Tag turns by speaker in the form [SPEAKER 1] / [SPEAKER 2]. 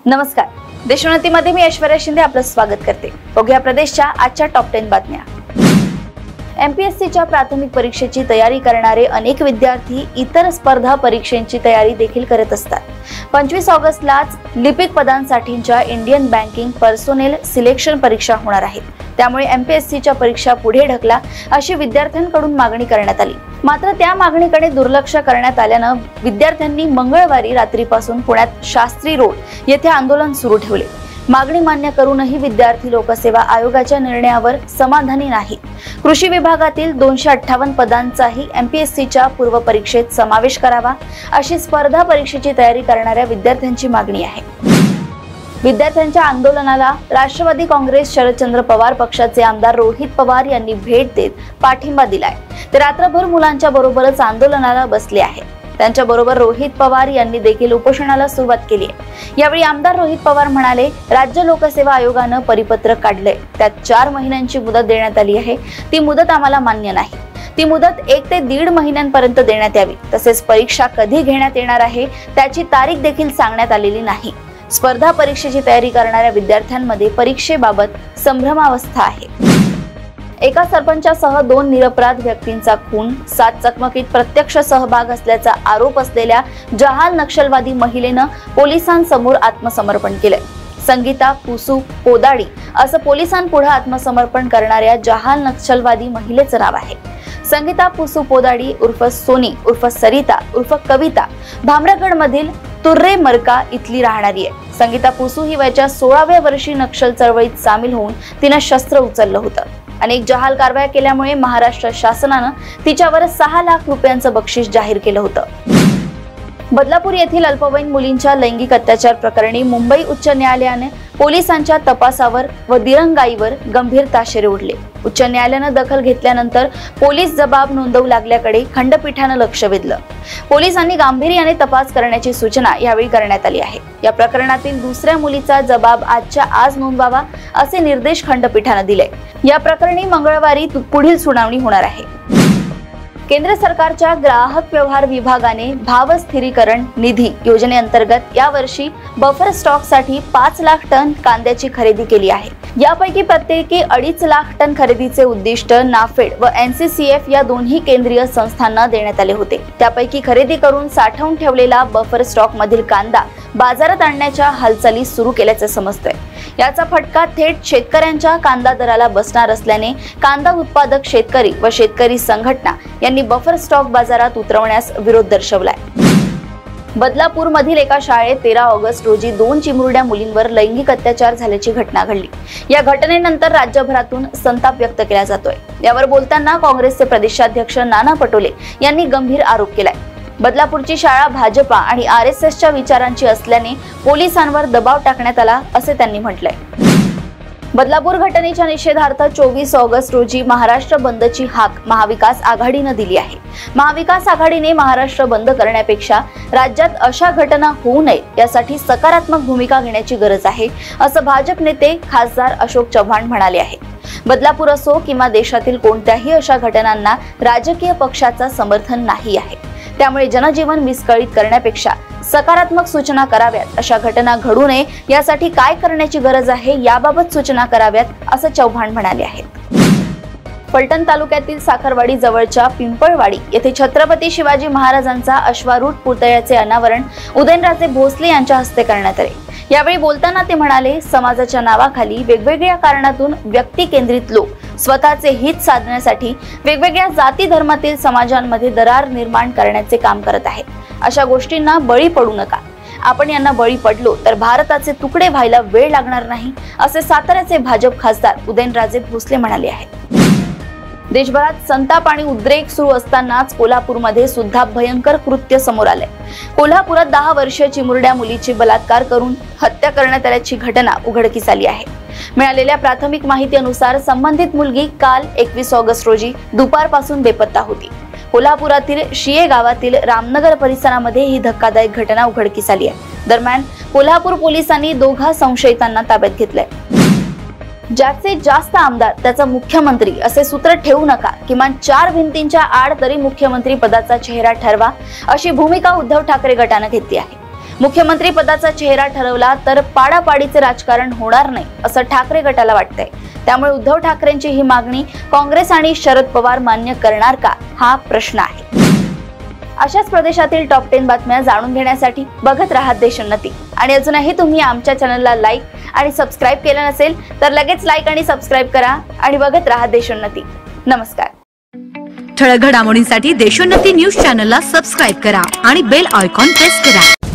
[SPEAKER 1] नमस्कार, देशोन्नतीमध्ये मी ऐश्वर्या शिंदे आपलं स्वागत करते। बघूया प्रदेशच्या आजच्या टॉप 10 बातम्या। एमपीएससीच्या प्राथमिक परीक्षेची तयारी करणारे अनेक विद्यार्थी इतर स्पर्धा परीक्षांची तयारी देखील करत असतात। 25 ऑगस्टलाच लिपिक पदांसाठीच्या इंडियन बँकिंग पर्सोनेल सिलेक्शन परीक्षा होणार आहेत। त्यामुळे एमपीएससीच्या परीक्षा पुढे ढकला अशी विद्यार्थ्यांकडून मागणी करण्यात आली। मात्र त्या मागणीकडे दुर्लक्ष करण्यात आल्याने विद्यार्थ्यांनी मंगळवारी रात्रीपासून पुण्यात शास्त्री रोड येथे आंदोलन सुरू ठेवले। मागणी मान्य करूनही विद्यार्थी लोकसेवा आयोगाच्या निर्णयावर समाधानी नाहीत। कृषी विभागातील 258 पदांचाही एमपीएससीच्या पूर्व परीक्षेत समावेश करावा अशी स्पर्धा परीक्षेची तयारी करणाऱ्या विद्यार्थ्यांची मागणी आहे। विद्यार्थ्यांच्या आंदोलनाला राष्ट्रवादी काँग्रेस शरदचंद्र पवार पक्षाचे आमदार रोहित पवार यांनी भेट देत पाठिंबा दिलाय। ते रात्रभर मुलांच्या बरोबरच आंदोलनाला बसले आहेत। त्यांच्या बरोबर रोहित पवार यांनी देखील उपोषणाला सुरुवात केली आहे। यावेळी आमदार रोहित पवार म्हणाले, राज्य लोकसेवा आयोगाने परिपत्रक काढले, त्यात 4 महिन्यांची मुदत देण्यात आली आहे। ती मुदत आम्हाला मान्य नाही। ती मुदत 1 ते 1.5 महिन्यांपर्यंत देण्यात यावी। तसेच परीक्षा कधी घेण्यात येणार आहे त्याची तारीख देखील सांगण्यात आलेली नाही। स्पर्धा परीक्षेची तयारी करणाऱ्या विद्यार्थ्यांमध्ये परीक्षेबाबत संभ्रमावस्था आहे। एका सरपंचासह 2 निरपराध व्यक्तींचा खून, 7 चकमकीत प्रत्यक्ष सहभाग असल्याचा आरोप असलेल्या जहाल नक्षलवादी महिलेनं पोलिसांसमोर आत्मसमर्पण केलंय। संगीता पुसू पोदाडी असं पोलिसांपुढे आत्मसमर्पण करणाऱ्या जहाल नक्षलवादी महिलेचं नाव आहे। संगीता पुसू पोदाडी उर्फ सोनी उर्फ सरिता उर्फ कविता भामरागड मधील तुर्रे मरका इथली राहणारी आहे। संगीता पुसू ही वयाच्या 16व्या वर्षी नक्षल चळवळीत सामील होऊन तिनं शस्त्र उचललं होतं। अनेक जहाल कारवाया केल्यामुळे महाराष्ट्र शासनानं तिच्यावर 6 लाख रुपयांचं बक्षीस जाहीर केलं होतं। बदलापूर येथील अल्पवयीन मुलींच्या लैंगिक अत्याचार प्रकरणी मुंबई उच्च न्यायालयाने पोलिसांच्या तपासावर व दिरंगाईवर गंभीर ताशेरे ओढले। उच्च न्यायालयाने दखल घेतल्यानंतर पोलीस जबाब नोंदवू लागल्याकडे खंडपीठाने लक्ष वेधलं। पोलिसांनी गांभीर्याने तपास करण्याची सूचना यावेळी करण्यात आली आहे। या प्रकरणातील दुसऱ्या मुलीचा जबाब आजच्या आज नोंदवावा असे निर्देश खंडपीठाने दिले। या प्रकरणी मंगळवारी पुढील सुनावणी होणार आहे। केंद्र सरकारच्या ग्राहक व्यवहार विभागाने भाव स्थिरीकरण निधी योजनेअंतर्गत यावर्षी बफर स्टॉकसाठी 5 लाख टन कांद्याची खरेदी केली आहे। यापैकी प्रत्येकी 2.5 लाख टन खरेदीचे उद्दिष्ट नाफेड व एनसीसीएफ या दोन्ही केंद्रीय संस्थांना देण्यात आले होते। त्यापैकी खरेदी करून साठवून ठेवलेला बफर स्टॉक मधील कांदा बाजारात आणण्याच्या हालचाली सुरू केल्याचे समजतंय। याचा फटका थेट शेतकऱ्यांच्या कांदा दराला बसणार असल्याने कांदा उत्पादक शेतकरी व शेतकरी संघटना यांनी बफर स्टॉक बाजारात उतरवण्यास विरोध दर्शवलाय। बदलापूर मधील एका शाळेत 13 ऑगस्ट रोजी 2 चिमुरड्या मुलींवर लैंगिक अत्याचार झाल्याची घटना घडली। या घटनेनंतर राज्यभरातून संताप व्यक्त केला जातोय। यावर बोलताना काँग्रेसचे प्रदेशाध्यक्ष नाना पटोले यांनी गंभीर आरोप केलाय। बदलापूरची शाळा भाजपा आणि आरएसएसच्या विचारांची असल्याने पोलिसांवर दबाव टाकण्यात आला असे त्यांनी म्हटलंय। बदलापूर घटनेच्या निषेधार्थ 24 ऑगस्ट रोजी महाराष्ट्र बंदची हाक महाविकास आघाडीने दिली आहे। महाविकास आघाडीने महाराष्ट्र बंद करण्यापेक्षा राज्यात अशा घटना होऊ नये यासाठी सकारात्मक भूमिका घेण्याची गरज आहे असं भाजप नेते खासदार अशोक चव्हाण म्हणाले आहे। बदलापूर असो किंवा देशातील कोणत्याही अशा घटनांना राजकीय पक्षाचा समर्थन नाही आहे। त्यामुळे जनजीवन विस्कळीत करण्यापेक्षा सकारात्मक सूचना कराव्यात। अशा घटना घडू नये यासाठी काय करण्याची गरज आहे याबाबत सूचना कराव्यात असं चव्हाण म्हणाले आहेत। फलटण तालुक्यातील साखरवाडी जवळच्या पिंपळवाडी येथे छत्रपती शिवाजी महाराजांचा अश्वारूढ पुतळ्याचे अनावरण उदयनराजे भोसले यांच्या हस्ते करण्यात आले। यावेळी बोलताना ते म्हणाले, समाजाच्या नावाखाली वेगवेगळ्या कारणातून व्यक्ती केंद्रित लोक स्वतःचे हित साधण्यासाठी वेगवेगळ्या जाती धर्मातील समाजांमध्ये दरार निर्माण करण्याचे काम करत आहेत। अशा गोष्टींना बळी पडू नका। आपण यांना बळी पडलो तर भारताचे तुकडे व्हायला वेळ लागणार नाही असे साताऱ्याचे भाजप खासदार उदयनराजे भोसले म्हणाले आहेत। देशभरात संताप आणि उद्रेक सुरू असतानाच कोल्हापूरमध्ये सुद्धा भयंकर कृत्य समोर आले। कोल्हापुरात 10 वर्षीय चिमुरड्या मुलीची बलात्कार करून हत्या करण्यात आल्याची घटना उघडकीस आली आहे। मिळालेल्या प्राथमिक माहितीनुसार संबंधित मुलगी काल 21 ऑगस्ट रोजी दुपारपासून बेपत्ता होती। कोल्हापुरातील शिये गावातील रामनगर परिसरामध्ये ही धक्कादायक घटना उघडकीस आली आहे। दरम्यान कोल्हापूर पोलिसांनी 2 संशयितांना ताब्यात घेतलंय। ज्याचे जास्त आमदार त्याचा मुख्यमंत्री असे सूत्र ठेवू नका। किमान 4 भिंतींच्या आड तरी मुख्यमंत्री पदाचा चेहरा ठरवा अशी भूमिका उद्धव ठाकरे गटाने घेतली आहे। मुख्यमंत्री पदाचा चेहरा ठरवला तर पाडापाडीचे राजकारण होणार नाही असं ठाकरे गटाला वाटतंय। त्यामुळे उद्धव ठाकरेंची ही मागणी काँग्रेस आणि शरद पवार मान्य करणार का हा प्रश्न आहे। अशाच प्रदेशातील टॉप 10 बातम्या जाणून घेण्यासाठी बघत राहा देशोन्नती। आणि अजूनही तुम्ही आमच्या चॅनलला लाईक आणि सबस्क्राईब केलं नसेल तर लगेच लाईक आणि सबस्क्राईब करा आणि बघत राहा देशोन्नती। नमस्कार।
[SPEAKER 2] ठळक घडामोडींसाठी देशोन्नती न्यूज चॅनलला सबस्क्राईब करा आणि बेल आयकॉन प्रेस करा।